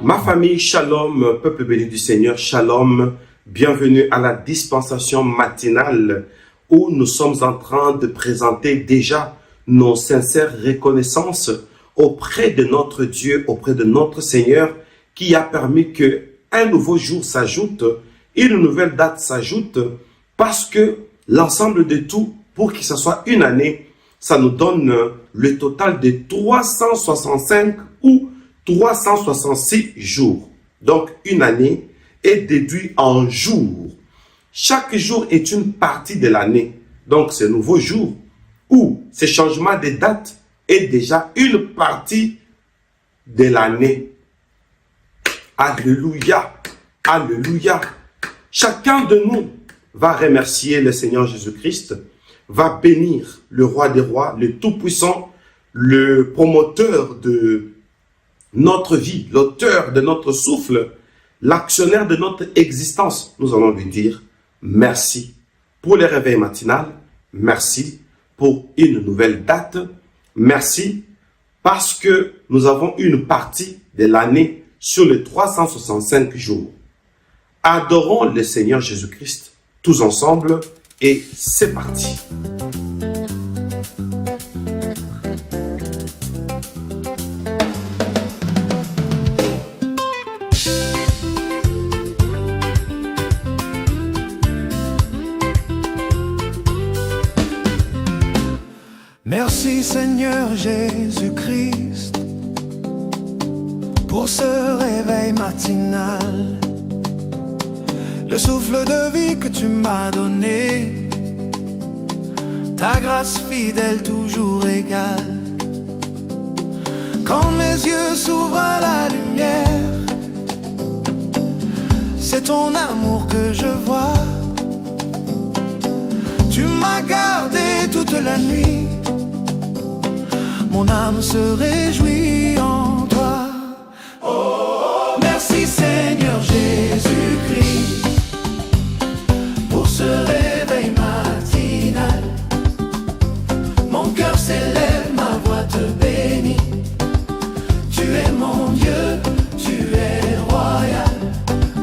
Ma famille, shalom, peuple béni du Seigneur, shalom, bienvenue à la dispensation matinale où nous sommes en train de présenter déjà nos sincères reconnaissances auprès de notre Dieu, auprès de notre Seigneur, qui a permis qu'un nouveau jour s'ajoute, une nouvelle date s'ajoute, parce que l'ensemble de tout, pour que ce soit une année, ça nous donne le total de 365 ou 366 jours. Donc, une année est déduite en jours. Chaque jour est une partie de l'année. Donc, ce nouveau jour ou ce changement de date est déjà une partie de l'année. Alléluia, alléluia. Chacun de nous va remercier le Seigneur Jésus-Christ, va bénir le roi des rois, le tout-puissant, le promoteur de notre vie, l'auteur de notre souffle, l'actionnaire de notre existence. Nous allons lui dire merci pour le réveil matinal, merci pour une nouvelle date, merci parce que nous avons une partie de l'année sur les 365 jours. Adorons le Seigneur Jésus-Christ tous ensemble et c'est parti. Merci Seigneur Jésus-Christ pour ce réveil matinal, le souffle de vie que tu m'as donné, ta grâce fidèle toujours égale. Quand mes yeux s'ouvrent à la lumière, c'est ton amour que je vois. Tu m'as gardé toute la nuit, mon âme se réjouit en toi. Oh, merci Seigneur Jésus-Christ pour ce réveil matinal. Mon cœur s'élève, ma voix te bénit. Tu es mon Dieu, tu es royal.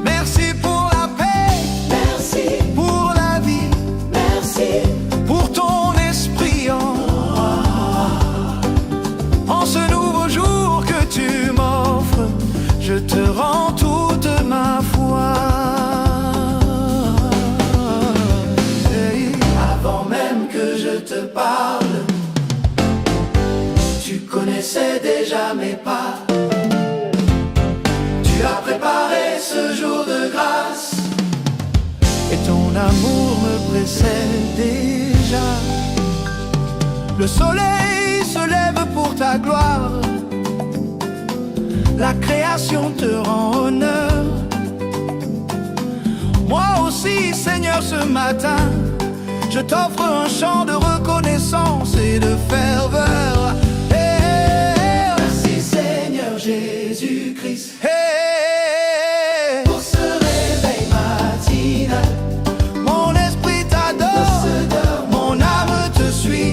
Merci pour la paix, merci pour la vie, merci pour ton esprit en ce nouveau jour que tu m'offres, je te rends toute ma foi. Hey. Avant même que je te parle, tu connaissais déjà mes pas. Tu as préparé ce jour de grâce et ton amour me précède déjà. Le soleil se lève pour ta gloire, la création te rend honneur. Moi aussi Seigneur ce matin, je t'offre un chant de reconnaissance et de ferveur. Hey, merci Seigneur Jésus-Christ. Hey, pour ce réveil matinal, mon esprit t'adore, mon âme te suit.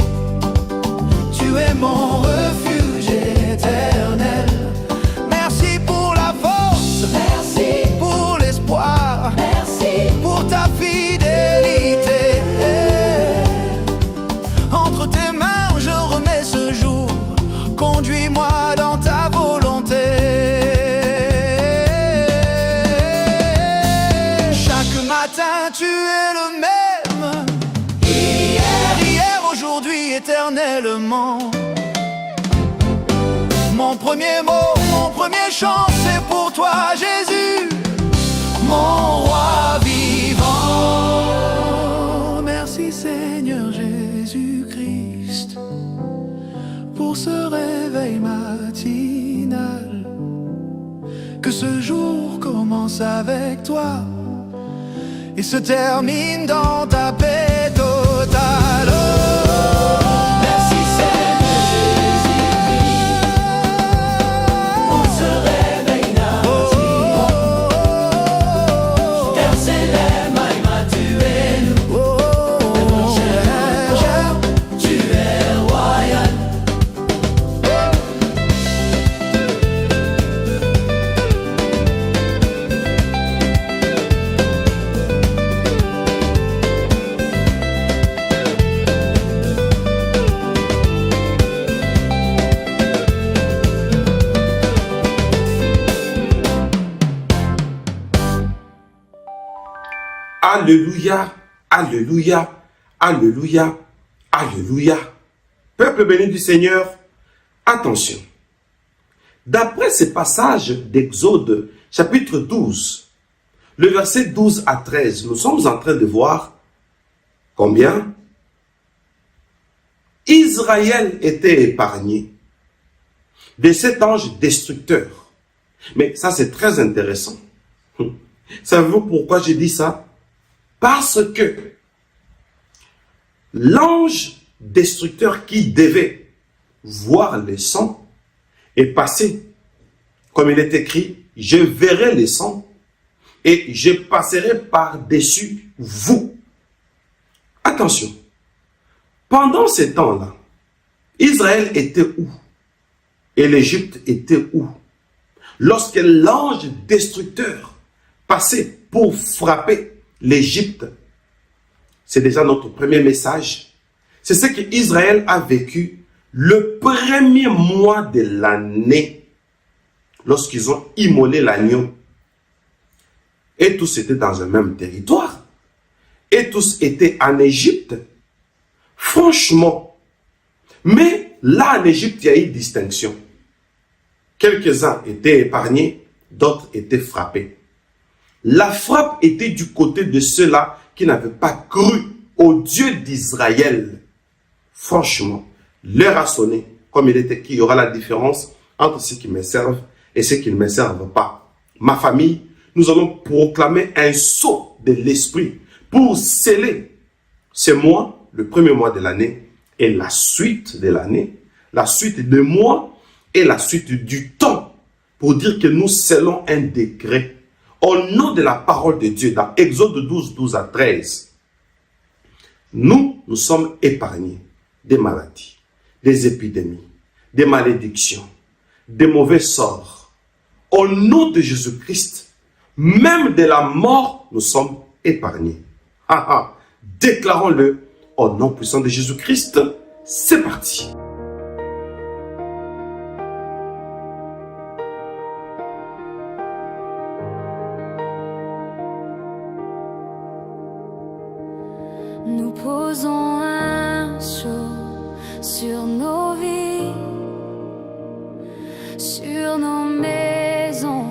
Tu es mon refuge éternel. Merci pour la force, merci pour l'espoir, merci pour ta fidélité. Entre tes mains je remets ce jour, conduis-moi dans ta volonté. Chaque matin tu es le même, hier, aujourd'hui, éternellement. Mon premier mot, mon premier chant, c'est pour toi, Jésus, mon roi vivant. Merci Seigneur Jésus-Christ pour ce réveil matinal. Que ce jour commence avec toi et se termine dans ta paix totale. Merci Seigneur Jésus-Christ pour ce réveil matinal. Terre s'élève, Maïma, tu es nous. Le bon cher, tu es royal. Alléluia, Alléluia, Alléluia, Alléluia. Peuple béni du Seigneur, attention. D'après ces passages d'Exode, chapitre 12, le verset 12 à 13, nous sommes en train de voir combien Israël était épargné de cet ange destructeur. Mais ça, c'est très intéressant. Savez-vous pourquoi je dis ça? Parce que l'ange destructeur qui devait voir le sang est passé, comme il est écrit, je verrai le sang et je passerai par-dessus vous. Attention, pendant ces temps-là, Israël était où? Et l'Égypte était où? Lorsque l'ange destructeur passait pour frapper l'Égypte, c'est déjà notre premier message. C'est ce qu'Israël a vécu le premier mois de l'année, lorsqu'ils ont immolé l'agneau. Et tous étaient dans un même territoire. Et tous étaient en Égypte. Franchement. Mais là, en Égypte, il y a eu distinction. Quelques-uns étaient épargnés, d'autres étaient frappés. La frappe était du côté de ceux-là qui n'avaient pas cru au Dieu d'Israël. Franchement, l'heure a sonné. Comme il était écrit, il y aura la différence entre ceux qui me servent et ceux qui ne me servent pas. Ma famille, nous allons proclamer un sceau de l'esprit pour sceller ce mois, le premier mois de l'année, et la suite de l'année, la suite des mois et la suite du temps, pour dire que nous scellons un décret au nom de la parole de Dieu dans Exode 12, 12 à 13. Nous sommes épargnés des maladies, des épidémies, des malédictions, des mauvais sorts. Au nom de Jésus-Christ, même de la mort, nous sommes épargnés. Déclarons-le au nom puissant de Jésus-Christ. C'est parti. Nous posons un sceau sur nos vies, sur nos maisons,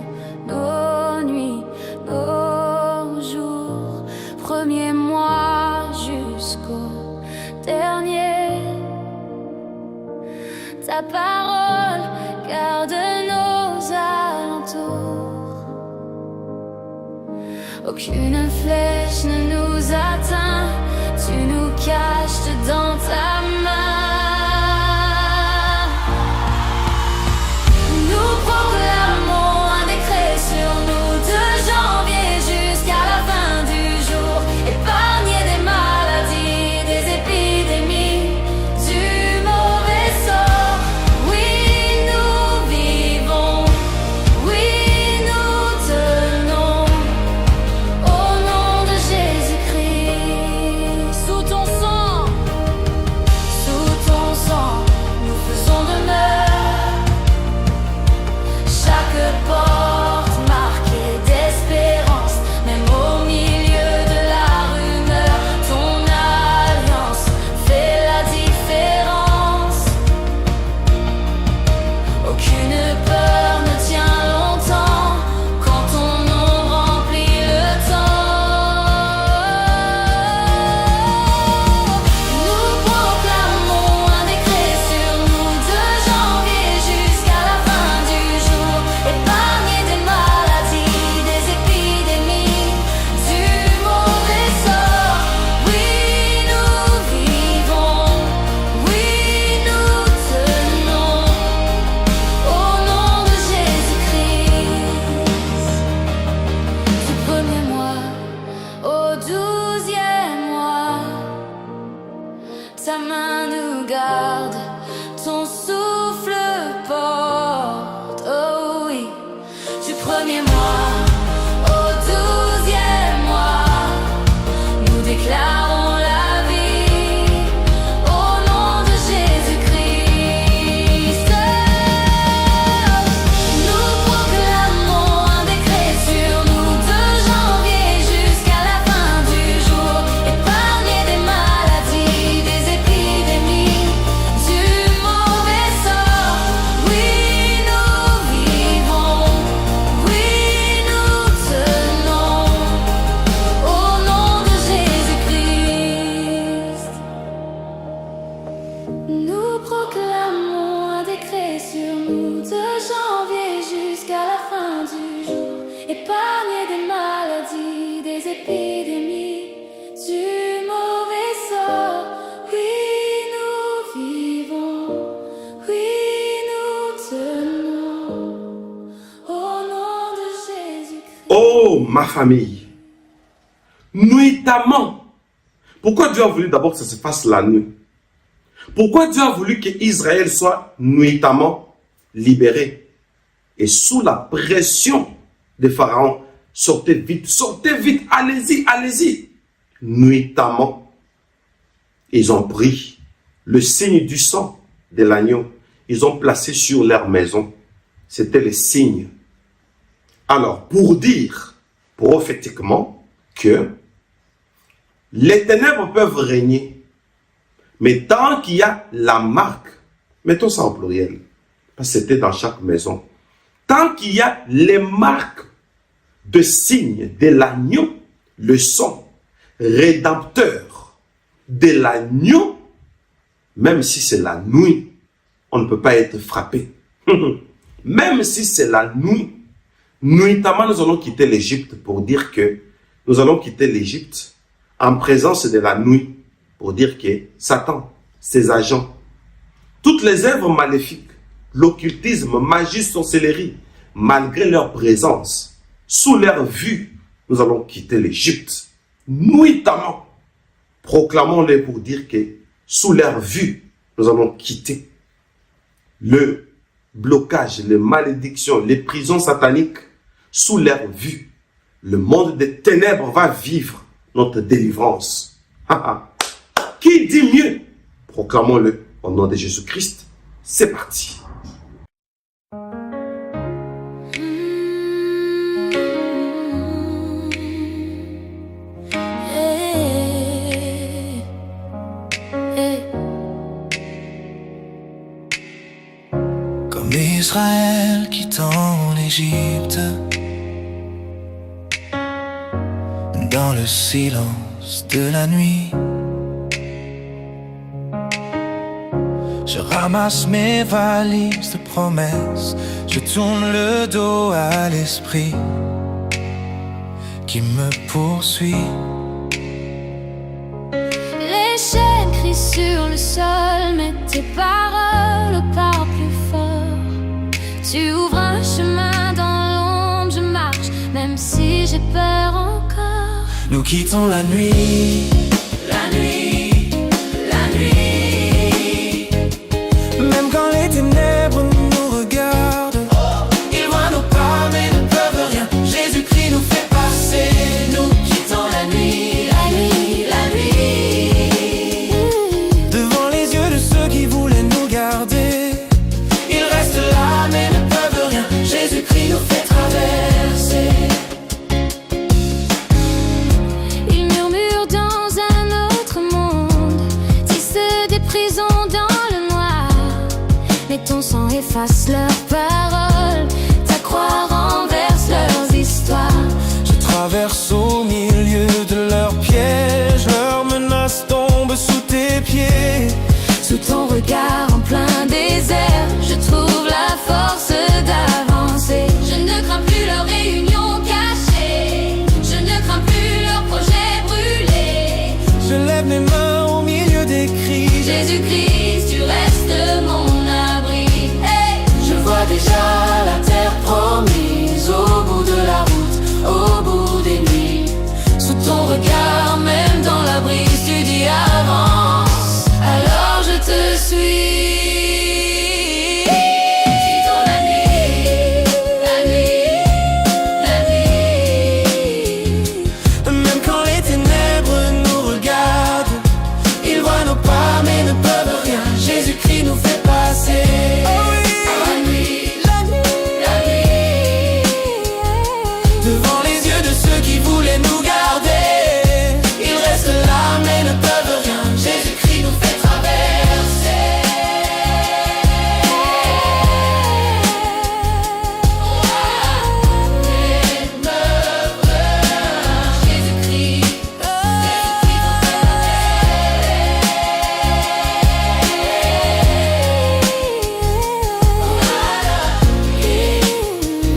nos nuits, nos jours, premier mois jusqu'au dernier. Ta parole garde nos alentours. Aucune flèche ne nous atteint. Tu nous caches dans ta main. Nous proclamons un décret sur nous de janvier jusqu'à la fin du jour. Épargnés des maladies, des épidémies, du mauvais sort. Oui, nous vivons. Oui, nous tenons au nom de Jésus-Christ. Sous ton sang, nous faisons demeure. Chaque porte marquée d'espérance, même au milieu de la rumeur, ton alliance fait la différence. Aucune peur ne tient longtemps quand ton nom remplit le temps. Nous proclamons un décret sur nous de janvier jusqu'à la fin du jour. Épargnés des maladies, des épidémies, du mauvais sort. Oui, nous vivons. Oui, nous tenons au nom de Jésus-Christ. Du premier mois au 12e mois, ta main nous garde, ton souffle porte. Oh oui, du premier mois au 12e mois, nous déclarons la vie au nom de Jésus-Christ. Nous proclamons un décret sur nous de janvier jusqu'à la fin du ma famille. Nuitamment. Pourquoi Dieu a voulu d'abord que ça se fasse la nuit? Pourquoi Dieu a voulu qu'Israël soit nuitamment libéré? Et sous la pression de Pharaon, sortez vite, allez-y, allez-y. Nuitamment, ils ont pris le signe du sang de l'agneau. Ils ont placé sur leur maison. C'était le signe. Alors, pour dire prophétiquement que les ténèbres peuvent régner, mais tant qu'il y a la marque, mettons ça au pluriel, parce que c'était dans chaque maison, tant qu'il y a les marques de signes de l'agneau, le sang rédempteur de l'agneau, même si c'est la nuit, on ne peut pas être frappé. Même si c'est la nuit, nuitamment nous allons quitter l'Égypte pour dire que nous allons quitter l'Égypte en présence de la nuit pour dire que Satan, ses agents, toutes les œuvres maléfiques, l'occultisme, magie, sorcellerie, malgré leur présence, sous leur vue, nous allons quitter l'Égypte. Nuitamment, proclamons-les pour dire que sous leur vue, nous allons quitter le blocage, les malédictions, les prisons sataniques. Sous leur vue, le monde des ténèbres va vivre notre délivrance. Qui dit mieux? Proclamons-le au nom de Jésus-Christ. C'est parti. Comme Israël quittant l'Égypte, dans le silence de la nuit, je ramasse mes valises de promesses, je tourne le dos à l'esprit qui me poursuit. Les chaînes crient sur le sol, mais tes paroles parlent plus fort. Tu ouvres un chemin dans l'ombre, je marche, même si j'ai peur encore. Nous quittons la nuit, la nuit, la nuit. Même quand les ténèbres nous regardent, ils voient nos pas mais ne peuvent rien. Jésus-Christ nous fait passer. Nous quittons la nuit, la nuit, la nuit. Devant les yeux de ceux qui voulaient nous garder, ils restent là mais ne peuvent rien. Jésus-Christ nous fait traverser. Ton sang efface leurs paroles, ta croix renverse leurs histoires. Je traverse au milieu de leurs pièges, leurs menaces tombent sous tes pieds. Sous ton regard en plein désert, je trouve la force d'avancer. Je ne crains plus leurs réunions cachées, je ne crains plus leurs projets brûlés. Je lève mes mains au milieu des cris. Jésus-Christ, tu restes mon abri. Je vois déjà la terre promise au bout de la route, au bout des nuits. Sous ton regard, même dans la brise, tu dis avance, alors je te suis. Quittons la nuit, la nuit, la nuit. Même quand les ténèbres nous regardent, ils voient nos pas mais ne peuvent rien. Jésus-Christ nous fait passer. Devant les yeux de ceux qui voulaient nous garder, ils restent là mais ne peuvent rien. Jésus-Christ nous fait traverser.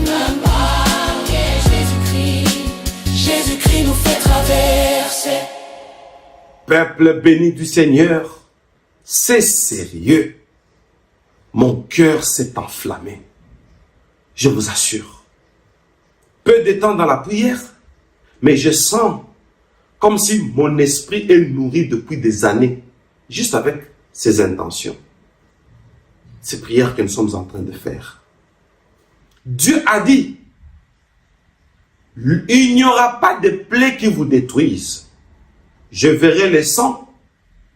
Ne meurt rien. Jésus-Christ, Jésus-Christ nous fait traverser. Peuple béni du Seigneur, c'est sérieux. Mon cœur s'est enflammé. Je vous assure. Peu de temps dans la prière, Mais je sens comme si mon esprit est nourri depuis des années, juste avec ces intentions. Ces prières que nous sommes en train de faire. Dieu a dit, il n'y aura pas de plaies qui vous détruisent. Je verrai le sang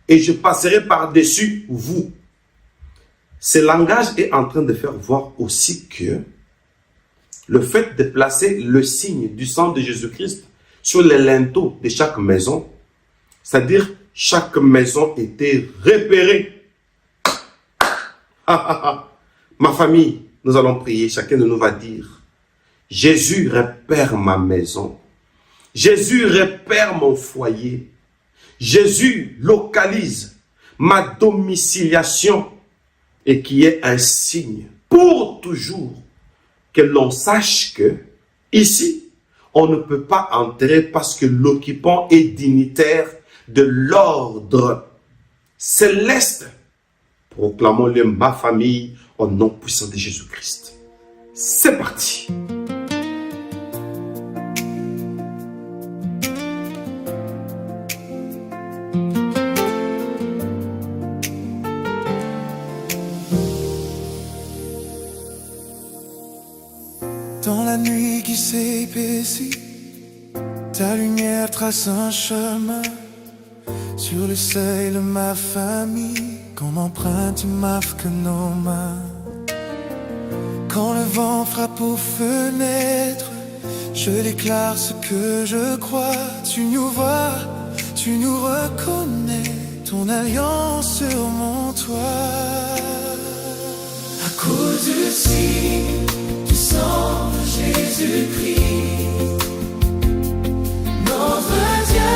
et je passerai par-dessus vous. Ce langage est en train de faire voir aussi que le fait de placer le signe du sang de Jésus-Christ sur les linteaux de chaque maison, c'est-à-dire chaque maison était repérée. Ma famille, nous allons prier, chacun de nous va dire, Jésus repère ma maison, Jésus repère mon foyer, Jésus localise ma domiciliation et qui est un signe pour toujours que l'on sache que ici, on ne peut pas entrer parce que l'occupant est dignitaire de l'ordre céleste. Proclamons-le, ma famille, au nom puissant de Jésus-Christ. C'est parti. Dans la nuit qui s'épaissit, ta lumière trace un chemin sur le seuil de ma famille, comme empreinte marque nos mains. Quand le vent frappe aux fenêtres, je déclare ce que je crois. Tu nous vois, tu nous reconnais, ton alliance sur mon toit. À cause du signe du sang de Jésus-Christ, notre Dieu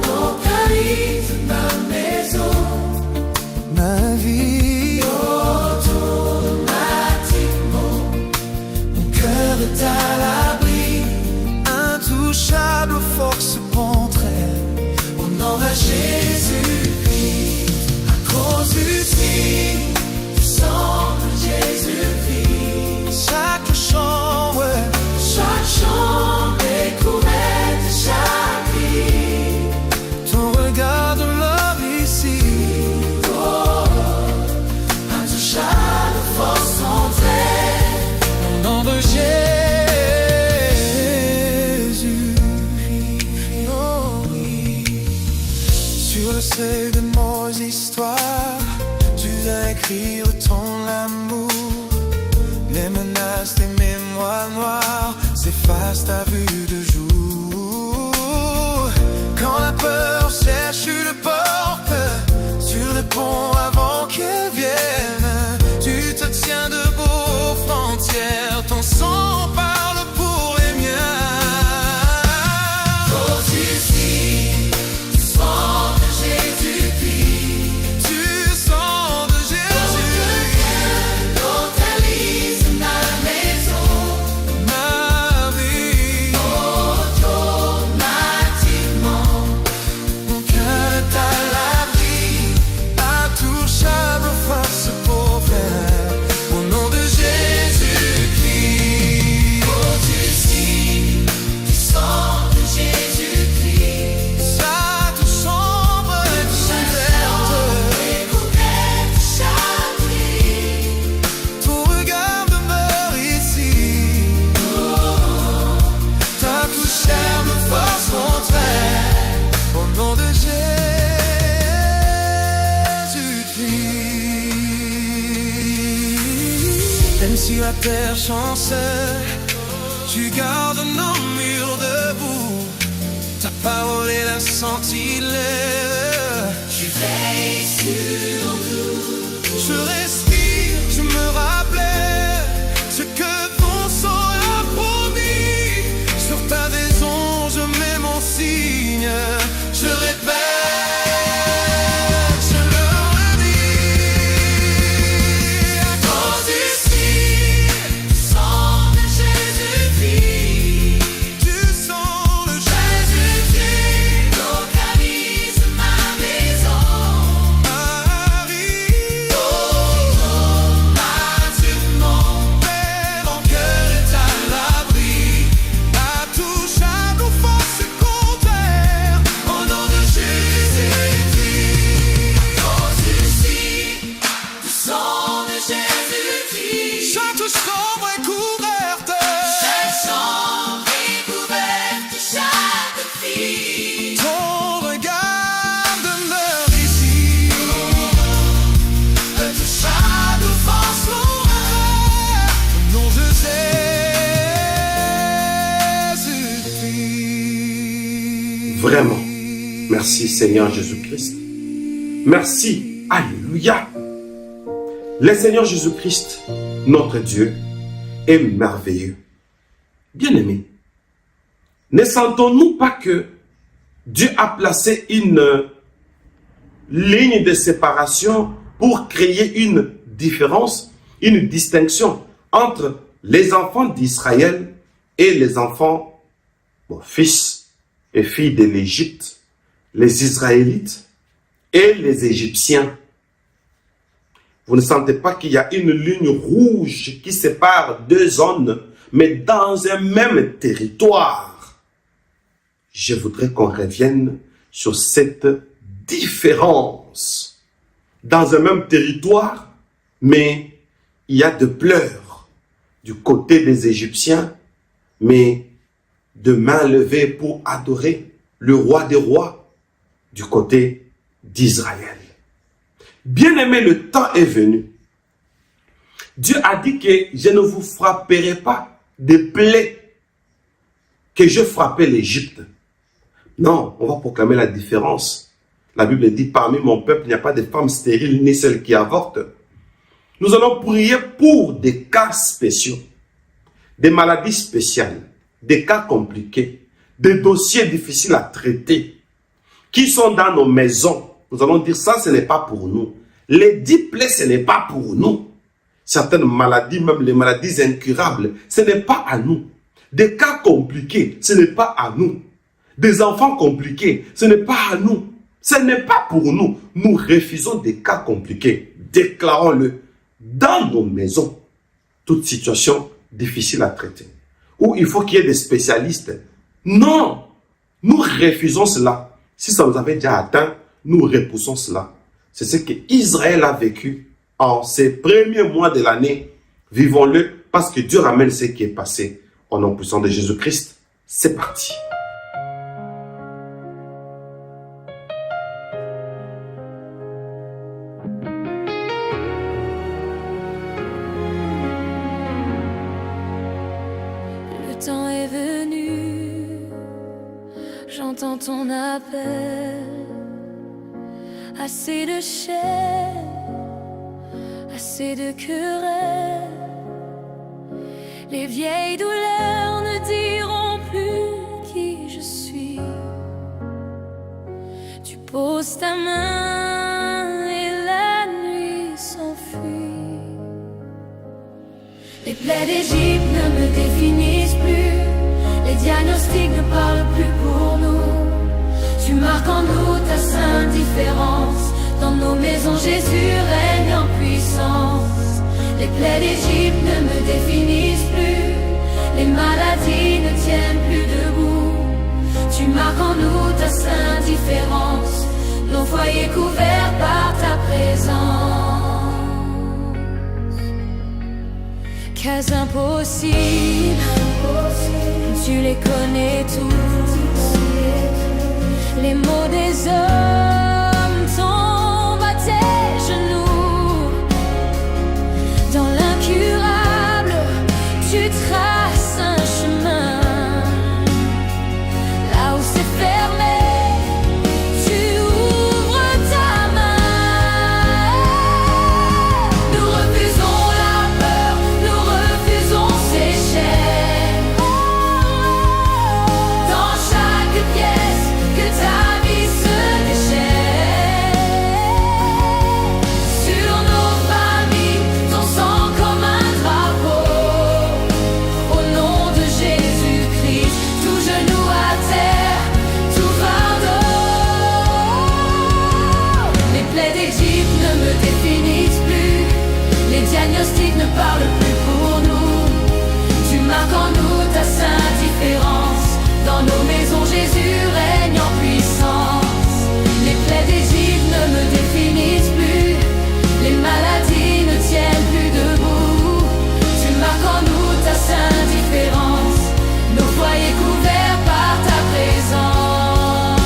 localise ma maison, ma vie automatiquement. Mon cœur est à l'abri, intouchable aux forces contraires, au nom de Jésus-Christ. À cause du signe du sang de Jésus-Christ, chaque chambre est couverte de chagrin. Ton regard de l'homme ici, oh, intouchable, force contraire, au nom de Jésus-Christ, oh oui. Sur le seuil de nos histoires, tu as écrit ton amour. Les menaces des mémoires noires s'effacent à vue de jour. Quand la peur cherche une porte sur le pont avant qu'elle vienne, tu te tiens debout aux frontières, ton sang parle pour les miens. Cause ici, du sang de Jésus-Christ, du sang de Jésus, localise ma maison, ma vie, automatiquement. Mon cœur est à l'abri, intouchable face pour faire, au nom de Jésus-Christ. Oh, du signe du sang de Jésus-Christ, chaque chambre est couverte de chagrin. Ton regard demeure ici, ta touche me force contraire, au nom de Jésus-Christ. Même si la terre chancelle, tu gardes nos murs debout. Ta parole est la sentinelle. Tu veilles sur nous. Je respire, je me rappelais ce que ton sang a promis. Sur ta maison, je mets mon signe. Je répète, je le redis. À cause du signe du sang de Jésus-Christ, du sang de Jésus-Christ, localise ma Merci Seigneur Jésus-Christ. Merci. Alléluia. Le Seigneur Jésus-Christ, notre Dieu, est merveilleux. Bien-aimés, ne sentons-nous pas que Dieu a placé une ligne de séparation pour créer une différence, une distinction entre les enfants d'Israël et les enfants, fils et filles de l'Égypte, les Israélites et les Égyptiens. Vous ne sentez pas qu'il y a une ligne rouge qui sépare deux zones, mais dans un même territoire? Je voudrais qu'on revienne sur cette différence. Dans un même territoire, mais il y a de pleurs du côté des Égyptiens, mais de mains levées pour adorer le roi des rois du côté d'Israël. Bien-aimé, le temps est venu. Dieu a dit que je ne vous frapperai pas des plaies que je frappais l'Égypte. Non, on va proclamer la différence. La Bible dit, parmi mon peuple, il n'y a pas de femme stérile ni celle qui avorte. Nous allons prier pour des cas spéciaux, des maladies spéciales, des cas compliqués, des dossiers difficiles à traiter, qui sont dans nos maisons. Nous allons dire, ça, ce n'est pas pour nous. Les 10 plaies, ce n'est pas pour nous. Certaines maladies, même les maladies incurables, ce n'est pas à nous. Des cas compliqués, ce n'est pas à nous. Des enfants compliqués, ce n'est pas à nous. Ce n'est pas pour nous. Nous refusons des cas compliqués. Déclarons-le dans nos maisons. Toute situation difficile à traiter. Ou il faut qu'il y ait des spécialistes. Non, nous refusons cela. Si ça nous avait déjà atteint, nous repoussons cela. C'est ce que Israël a vécu en ces premiers mois de l'année. Vivons-le parce que Dieu ramène ce qui est passé. Au nom puissant de Jésus-Christ, c'est parti. Le temps est venu, j'entends ton appel. Assez de chair, assez de querelles. Les vieilles douleurs ne diront plus qui je suis. Tu poses ta main et la nuit s'enfuit. Les plaies d'Égypte ne me définissent plus. Les diagnostics ne parlent plus pour nous. Tu marques en nous ta sainte différence. Dans nos maisons, Jésus règne en puissance. Les plaies d'Égypte ne me définissent plus. Les maladies ne tiennent plus debout. Tu marques en nous ta sainte différence. Nos foyers couverts par ta présence. Cas impossibles, tu les connais tous. Les mots des hommes tombent à tes genoux. Dans l'incurable, tu traces un chemin. Là où c'est fermé, tu ouvres ta main. Nous refusons la peur, nous refusons ces chaînes. Dans chaque pièce que ta vie se déchaîne. Sur nos familles, ton sang comme un drapeau. Au nom de Jésus-Christ, tout genou à terre, tout fardeau. Les plaies d'Égypte ne me définissent plus. Les diagnostics ne parlent plus pour nous. Tu marques en nous ta sainte différence. Dans nos maisons, Jésus règne en puissance. Les plaies d'Égypte ne me définissent plus. Les maladies ne tiennent plus debout. Tu marques en nous ta sainte différence. Nos foyers couverts par ta présence.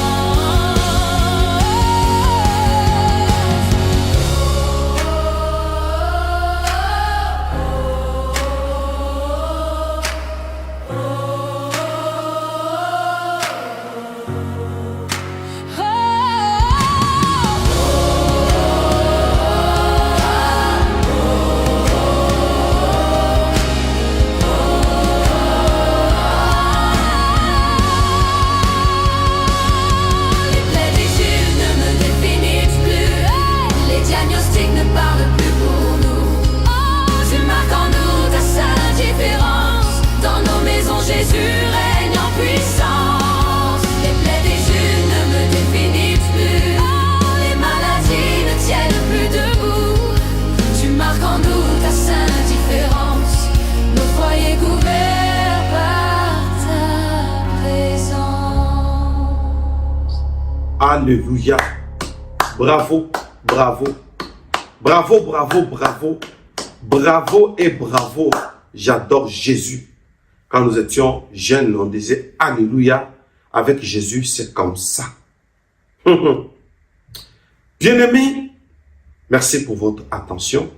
Alléluia. Bravo, bravo. Bravo, bravo, bravo. Bravo et bravo. J'adore Jésus. Quand nous étions jeunes, on disait Alléluia. Avec Jésus, c'est comme ça. Bien-aimés, merci pour votre attention.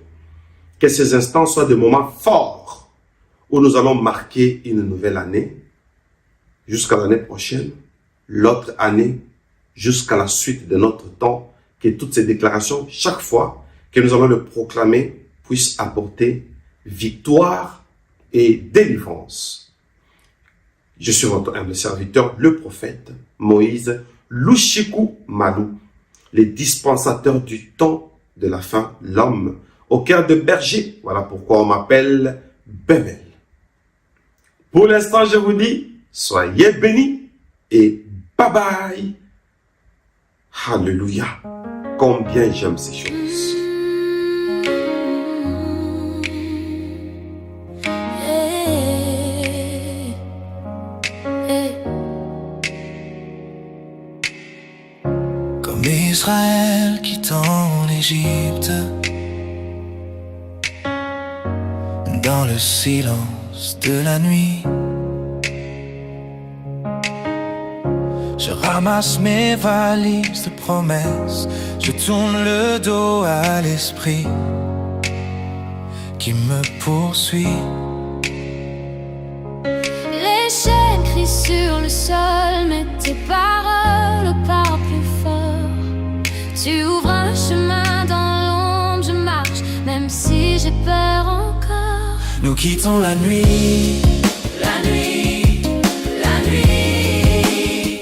Que ces instants soient des moments forts où nous allons marquer une nouvelle année jusqu'à l'année prochaine, l'autre année, jusqu'à la suite de notre temps. Que toutes ces déclarations, chaque fois que nous allons le proclamer, puissent apporter victoire et délivrance. Je suis votre humble serviteur, le prophète Moïse Lushiku Malou, le dispensateur du temps de la fin, l'homme au cœur de berger. Voilà pourquoi on m'appelle Bebel. Pour l'instant, je vous dis, soyez bénis et bye bye. Alléluia. Combien j'aime ces choses. Comme Israël quittant l'Égypte, dans le silence de la nuit, je ramasse mes valises de promesses, je tourne le dos à l'esprit qui me poursuit. Les chaînes crient sur le sol, mais tes paroles parlent plus fort. Tu ouvres un chemin dans l'ombre, je marche, même si j'ai peur encore. Nous quittons la nuit, la nuit, la nuit.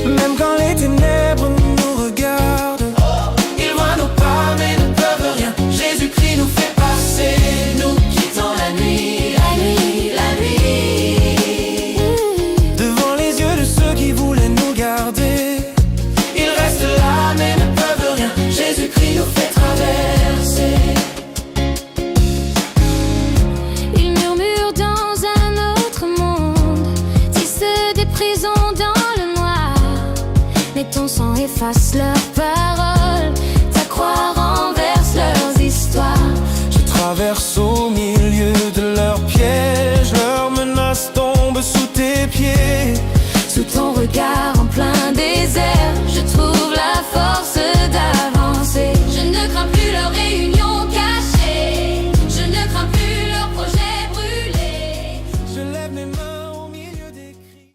Même quand les ténèbres nous regardent, ils voient nos pas mais ne peuvent rien. Jésus-Christ nous fait passer. Nous quittons la nuit, la nuit, la nuit. Devant les yeux de ceux qui voulaient nous garder, ils restent là mais ne peuvent rien. Jésus-Christ nous fait traverser. Ils murmurent dans un autre monde, tissent des prisons dans le noir. Mais ton sang efface leurs paroles, ta croix renverse leurs histoires. Je traverse au milieu de leurs pièges, leurs menaces tombent sous tes pieds.